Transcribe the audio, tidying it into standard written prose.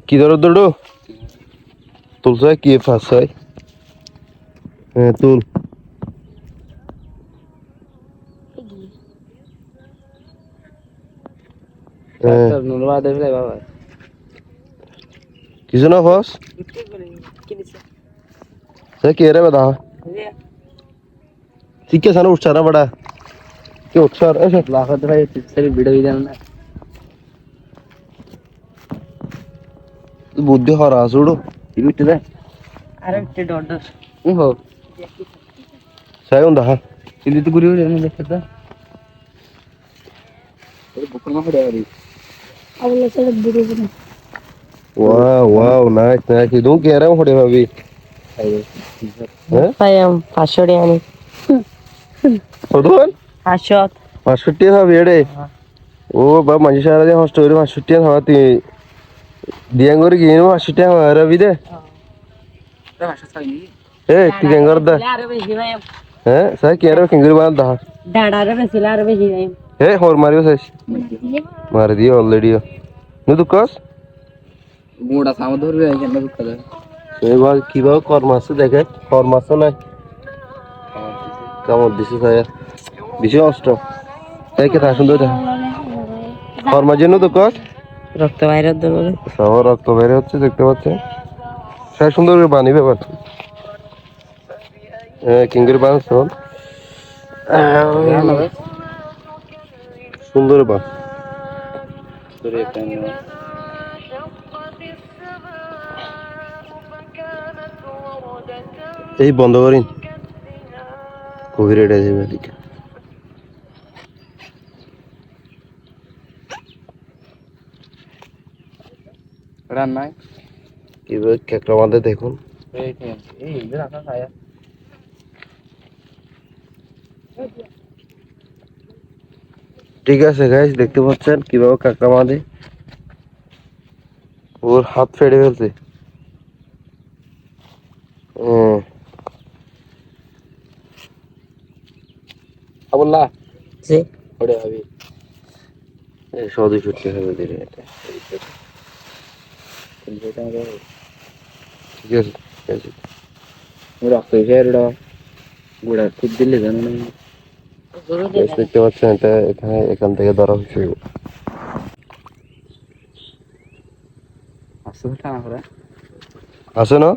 কি ধরো দুটো তুলছে কি ফাঁস হয় হ্যাঁ তুল কিছু না ফাঁস সে কে রে বেদা ঠিক আছে না উঠছে না বড়া কি উঠছে আর লাফাত ভাই ভিডিও দেন না বুদ্ধি হরা আসুড়ো ইবিটে দে আরে তে ডড হো সাই উন্দা হা ಇಲ್ಲಿ ಗುರಿ ಏನು ಲೆಕ್ಕದ ಅದು ಬುಕ್ಕನ ಹೊಡೆಯರಿ ಅವಲ್ಲ ಸಲ ಬಿಡುವುದು ವಾವ್ ನೈಸ್ ನೈಸ್ ಇದು ಕೇರ ಹೊಡೆ ಭಾವಿ ಪಾಯಂ ಪಾಶೋಡೆ ಆನಿ ಹೊಡೋನ್ ಪಾಶೋಟ್ ಪಾಶೋಟಿ ಭಾವಿ ಎಡೆ ಓ ಬಾ ಮಂಜಾರ ದೆ ಸ್ಟೋರಿ ಪಾಶೋಟಿ ಹಾತಿ ದಿಯಂಗೋರಿ ಗೇನು ಪಾಶೋಟಿ ರವಿದೆ ಏ ತಿಗಂಗರ್ದ saya kira kinggir banget dah. Dadar besilar besi nih. Hor Mario saya. Mari already. Nu tu kas? Muda sama tu orang yang nak tu. Saya bawa kiba kormas tu dekat. Kormas tu naik. Kamu disi saya. Disi ostro. Saya kita sundur dah. Kormas je nu tu kas? Rakta virus tu. Sama rakta virus tu dekte baca. Saya sundur ke bani be baca. কিঙ্গির বাঁশ সুন্দর বাঁশ এই বন্ধ করিন Covid এটা যাবে দিকে রান্নায় কিভাবে কেকড়া বাঁধে দেখুন ঠিক আছে গাইস দেখতে পাচ্ছেন কিভাবে কাঁকড়া বাঁধে ওর হাত ফেড়ে ফেলছে আবুল্লাহ জি ওরে ভাবি এই সৌদি ছুটতে হবে ধীরে এটা ঠিক আছে ঠিক আছে রক্ত ফেরড়া গুড়া খুব দিলে জানো না দেখতে পাচ্ছেন এটা এখানে এখান থেকে ধরা হচ্ছে আছে না